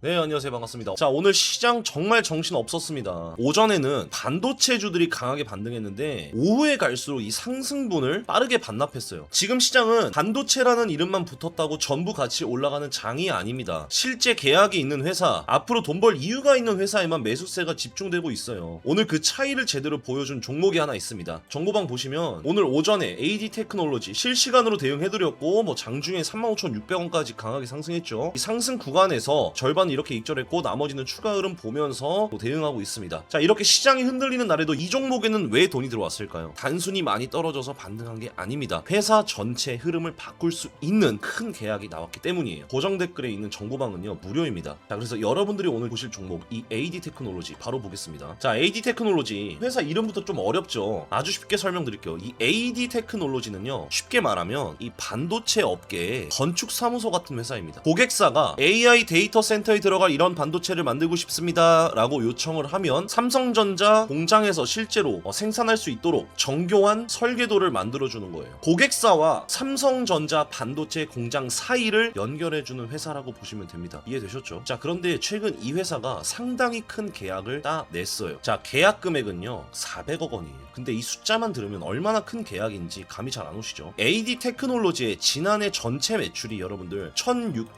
네, 안녕하세요. 반갑습니다. 자, 오늘 시장 정말 정신 없었습니다. 오전에는 반도체주들이 강하게 반등했는데 오후에 갈수록 이 상승분을 빠르게 반납했어요. 지금 시장은 반도체라는 이름만 붙었다고 전부 같이 올라가는 장이 아닙니다. 실제 계약이 있는 회사, 앞으로 돈 벌 이유가 있는 회사에만 매수세가 집중되고 있어요. 오늘 그 차이를 제대로 보여준 종목이 하나 있습니다. 정보방 보시면 오늘 오전에 AD 테크놀로지 실시간으로 대응해드렸고 뭐 장중에 35,600원까지 강하게 상승했죠. 이 상승 구간에서 절반 이렇게 익절했고 나머지는 추가 흐름 보면서 또 대응하고 있습니다. 자, 이렇게 시장이 흔들리는 날에도 이 종목에는 왜 돈이 들어왔을까요? 단순히 많이 떨어져서 반등한 게 아닙니다. 회사 전체 흐름을 바꿀 수 있는 큰 계약이 나왔기 때문이에요. 고정 댓글에 있는 정보방은요 무료입니다. 자, 그래서 여러분들이 오늘 보실 종목 이 AD 테크놀로지 바로 보겠습니다. 자, AD 테크놀로지 회사 이름부터 좀 어렵죠. 아주 쉽게 설명드릴게요. 이 AD 테크놀로지는요 쉽게 말하면 이 반도체 업계의 건축 사무소 같은 회사입니다. 고객사가 AI 데이터 센터에 들어갈 이런 반도체를 만들고 싶습니다 라고 요청을 하면 삼성전자 공장에서 실제로 생산할 수 있도록 정교한 설계도를 만들어주는 거예요. 고객사와 삼성전자 반도체 공장 사이를 연결해주는 회사라고 보시면 됩니다. 이해되셨죠? 자, 그런데 최근 이 회사가 상당히 큰 계약을 따냈어요. 자, 계약 금액은요 400억 원이에요. 근데 이 숫자만 들으면 얼마나 큰 계약인지 감이 잘 안 오시죠? AD 테크놀로지의 지난해 전체 매출이 여러분들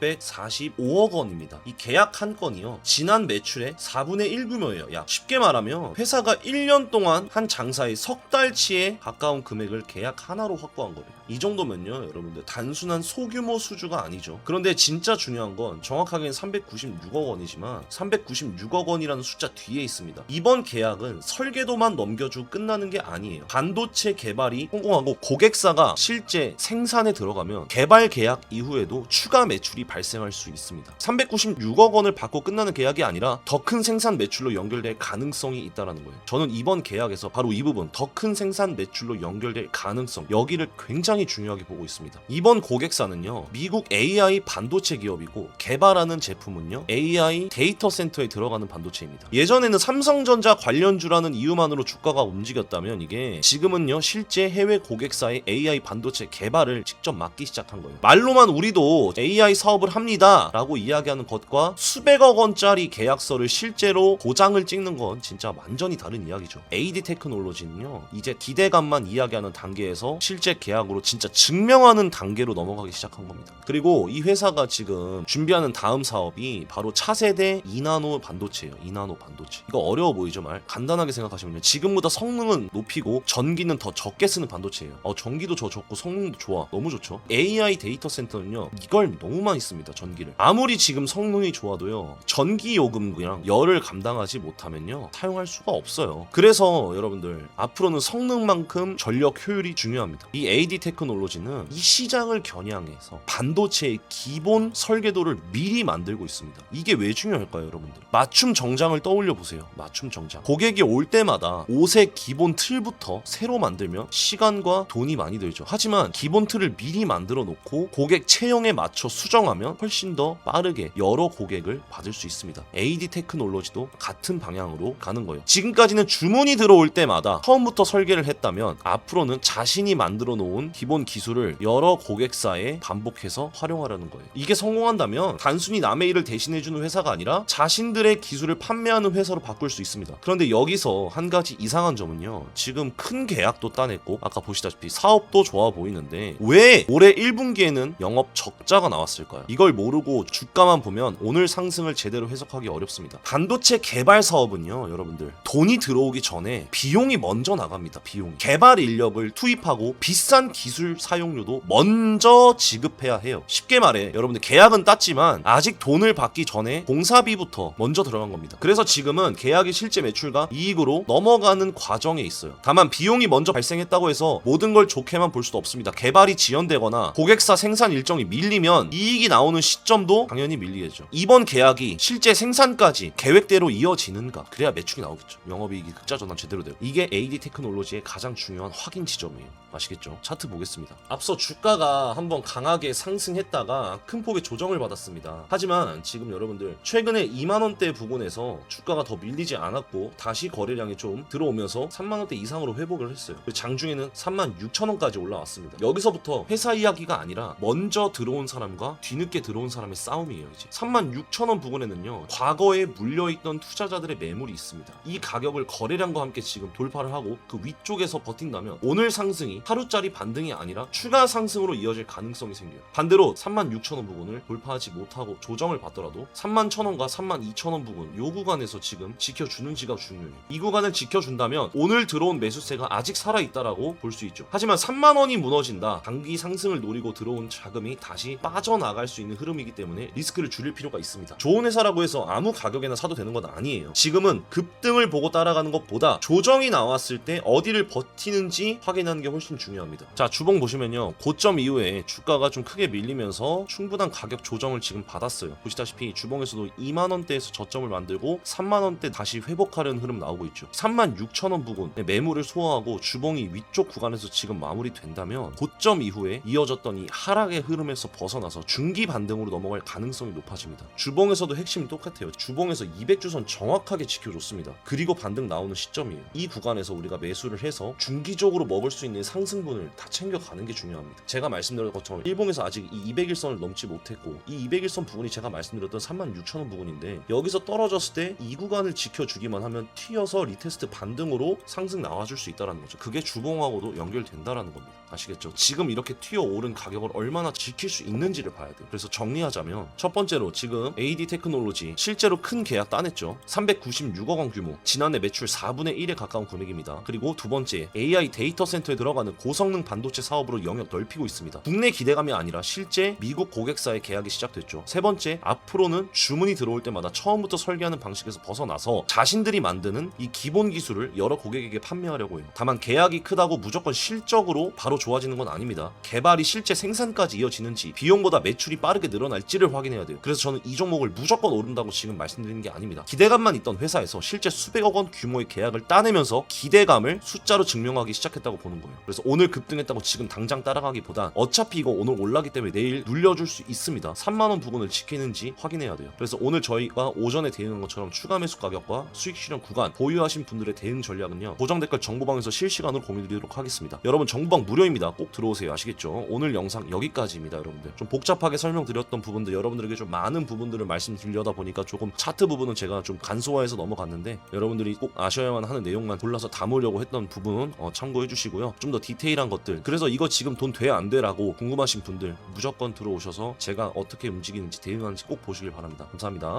1645억 원입니다. 이 계약 한 건이요 지난 매출의 4분의 1 규모예요. 야, 쉽게 말하면 회사가 1년 동안 한 장사의 석 달치에 가까운 금액을 계약 하나로 확보한 거예요. 이 정도면요 여러분들 단순한 소규모 수주가 아니죠. 그런데 진짜 중요한 건 정확하게는 396억 원이지만 396억 원이라는 숫자 뒤에 있습니다. 이번 계약은 설계도만 넘겨주고 끝나는 게 아니에요. 반도체 개발이 성공하고 고객사가 실제 생산에 들어가면 개발 계약 이후에도 추가 매출이 발생할 수 있습니다. 396억 원을 받고 끝나는 계약이 아니라 더 큰 생산 매출로 연결될 가능성이 있다는 거예요. 저는 이번 계약에서 바로 이 부분 더 큰 생산 매출로 연결될 가능성, 여기를 굉장히 중요하게 보고 있습니다. 이번 고객사는요 미국 AI 반도체 기업이고 개발하는 제품은요 AI 데이터 센터에 들어가는 반도체입니다. 예전에는 삼성전자 관련주라는 이유만으로 주가가 움직였다면 이게 지금은요 실제 해외 고객사의 AI 반도체 개발을 직접 맡기 시작한 거예요. 말로만 우리도 AI 사업을 합니다 라고 이야기하는 것과 수백억 원짜리 계약서를 실제로 도장을 찍는 건 진짜 완전히 다른 이야기죠. AD 테크놀로지는요 이제 기대감만 이야기하는 단계에서 실제 계약으로 진짜 증명하는 단계로 넘어가기 시작한 겁니다. 그리고 이 회사가 지금 준비하는 다음 사업이 바로 차세대 2나노 반도체예요. 2나노 반도체. 이거 어려워 보이죠? 말 간단하게 생각하시면요 지금보다 성능은 높이고 전기는 더 적게 쓰는 반도체예요. 전기도 더 적고 성능도 좋아. 너무 좋죠. AI 데이터 센터는요 이걸 너무 많이 씁니다. 전기를. 아무리 지금 성능이 좋아도요 전기 요금이랑 열을 감당하지 못하면요 사용할 수가 없어요. 그래서 여러분들 앞으로는 성능만큼 전력 효율이 중요합니다. 이 AD 테크놀로지는 이 시장을 겨냥해서 반도체의 기본 설계도를 미리 만들고 있습니다. 이게 왜 중요할까요, 여러분들? 맞춤 정장을 떠올려 보세요. 맞춤 정장. 고객이 올 때마다 옷의 기본 틀부터 새로 만들면 시간과 돈이 많이 들죠. 하지만 기본 틀을 미리 만들어 놓고 고객 체형에 맞춰 수정하면 훨씬 더 빠르게 여러 고객을 받을 수 있습니다. AD 테크놀로지도 같은 방향으로 가는 거예요. 지금까지는 주문이 들어올 때마다 처음부터 설계를 했다면 앞으로는 자신이 만들어 놓은 기본 기술을 여러 고객사에 반복해서 활용하려는 거예요. 이게 성공한다면 단순히 남의 일을 대신해주는 회사가 아니라 자신들의 기술을 판매하는 회사로 바꿀 수 있습니다. 그런데 여기서 한 가지 이상한 점은요 지금 큰 계약도 따냈고 아까 보시다시피 사업도 좋아 보이는데 왜 올해 1분기에는 영업 적자가 나왔을까요? 이걸 모르고 주가만 보면 오늘 상승을 제대로 해석하기 어렵습니다. 반도체 개발 사업은요 여러분들 돈이 들어오기 전에 비용이 먼저 나갑니다. 비용이. 개발 인력을 투입하고 비싼 기술 사용료도 먼저 지급해야 해요. 쉽게 말해 여러분들 계약은 땄지만 아직 돈을 받기 전에 공사비부터 먼저 들어간 겁니다. 그래서 지금은 계약이 실제 매출과 이익으로 넘어가는 과정에 있어요. 다만 비용이 먼저 발생했다고 해서 모든 걸 좋게만 볼 수도 없습니다. 개발이 지연되거나 고객사 생산 일정이 밀리면 이익이 나오는 시점도 당연히 밀리겠죠. 이번 계약이 실제 생산까지 계획대로 이어지는가, 그래야 매출이 나오겠죠. 영업이익이 극자 전환 제대로 돼요. 이게 AD 테크놀로지의 가장 중요한 확인 지점이에요. 아시겠죠? 차트 보겠습니다. 보겠습니다. 앞서 주가가 한번 강하게 상승했다가 큰 폭의 조정을 받았습니다. 하지만 지금 여러분들 최근에 2만원대 부근에서 주가가 더 밀리지 않았고 다시 거래량이 좀 들어오면서 3만원대 이상으로 회복을 했어요. 장중에는 36,000원까지 올라왔습니다. 여기서부터 회사 이야기가 아니라 먼저 들어온 사람과 뒤늦게 들어온 사람의 싸움이에요. 이제 36,000원 부근에는요, 과거에 물려있던 투자자들의 매물이 있습니다. 이 가격을 거래량과 함께 지금 돌파를 하고 그 위쪽에서 버틴다면 오늘 상승이 하루짜리 반등이 아니라 추가 상승으로 이어질 가능성이 생겨요. 반대로 36,000원 부근을 돌파하지 못하고 조정을 받더라도 31,000원과 32,000원 부근 요 구간에서 지금 지켜주는지가 중요해요. 이 구간을 지켜준다면 오늘 들어온 매수세가 아직 살아있다라고 볼 수 있죠. 하지만 3만원이 무너진다, 단기 상승을 노리고 들어온 자금이 다시 빠져나갈 수 있는 흐름이기 때문에 리스크를 줄일 필요가 있습니다. 좋은 회사라고 해서 아무 가격에나 사도 되는 건 아니에요. 지금은 급등을 보고 따라가는 것보다 조정이 나왔을 때 어디를 버티는지 확인하는 게 훨씬 중요합니다. 자, 주봉 보시면요, 고점 이후에 주가가 좀 크게 밀리면서 충분한 가격 조정을 지금 받았어요. 보시다시피 주봉에서도 2만원대에서 저점을 만들고 3만원대 다시 회복하려는 흐름 나오고 있죠. 36,000원 부근 매물을 소화하고 주봉이 위쪽 구간에서 지금 마무리된다면 고점 이후에 이어졌던 이 하락의 흐름에서 벗어나서 중기 반등으로 넘어갈 가능성이 높아집니다. 주봉에서도 핵심이 똑같아요. 주봉에서 200주선 정확하게 지켜줬습니다. 그리고 반등 나오는 시점이에요. 이 구간에서 우리가 매수를 해서 중기적으로 먹을 수 있는 상승분을 다 챙겨가는 게 중요합니다. 제가 말씀드린 것처럼 일봉에서 아직 이 200일선을 넘지 못했고 이 200일선 부분이 제가 말씀드렸던 36,000원 부분인데 여기서 떨어졌을 때 이 구간을 지켜주기만 하면 튀어서 리테스트 반등으로 상승 나와줄 수 있다는 거죠. 그게 주봉하고도 연결된다라는 겁니다. 아시겠죠? 지금 이렇게 튀어오른 가격을 얼마나 지킬 수 있는지를 봐야 돼요. 그래서 정리하자면 첫 번째로 지금 AD 테크놀로지 실제로 큰 계약 따냈죠. 396억 원 규모, 지난해 매출 4분의 1에 가까운 금액입니다. 그리고 두 번째, AI 데이터 센터에 들어가는 고성능 반도체 사업으로 영역 넓히고 있습니다. 국내 기대감이 아니라 실제 미국 고객사의 계약이 시작됐죠. 세 번째, 앞으로는 주문이 들어올 때마다 처음부터 설계하는 방식에서 벗어나서 자신들이 만드는 이 기본 기술을 여러 고객에게 판매하려고 해요. 다만 계약이 크다고 무조건 실적으로 바로 좋아지는 건 아닙니다. 개발이 실제 생산까지 이어지는지, 비용보다 매출이 빠르게 늘어날지를 확인해야 돼요. 그래서 저는 이 종목을 무조건 오른다고 지금 말씀드리는 게 아닙니다. 기대감만 있던 회사에서 실제 수백억 원 규모의 계약을 따내면서 기대감을 숫자로 증명하기 시작했다고 보는 거예요. 그래서 오늘 급등했다고 지금 당장 따라가기보단 어차피 이거 오늘 올라기 때문에 내일 눌려줄 수 있습니다. 3만원 부분을 지키는지 확인해야 돼요. 그래서 오늘 저희가 오전에 대응한 것처럼 추가 매수 가격과 수익 실현 구간 보유하신 분들의 대응 전략은요, 고정 댓글 정보방에서 실시간으로 공유드리도록 하겠습니다. 여러분 정보방 무료입니다. 꼭 들어오세요. 아시겠죠? 오늘 영상 여기까지입니다. 여러분들 좀 복잡하게 설명드렸던 부분들, 여러분들에게 좀 많은 부분들을 말씀드리려다 보니까 조금 차트 부분은 제가 좀 간소화해서 넘어갔는데 여러분들이 꼭 아셔야만 하는 내용만 골라서 담으려고 했던 부분은 참고해 주시고요. 좀 더 디테일한 것들, 그래서 이거 지금 돈 돼 안 돼라고 궁금하신 분들 무조건 들어오셔서 제가 어떻게 움직이는지 대응하는지 꼭 보시길 바랍니다. 감사합니다.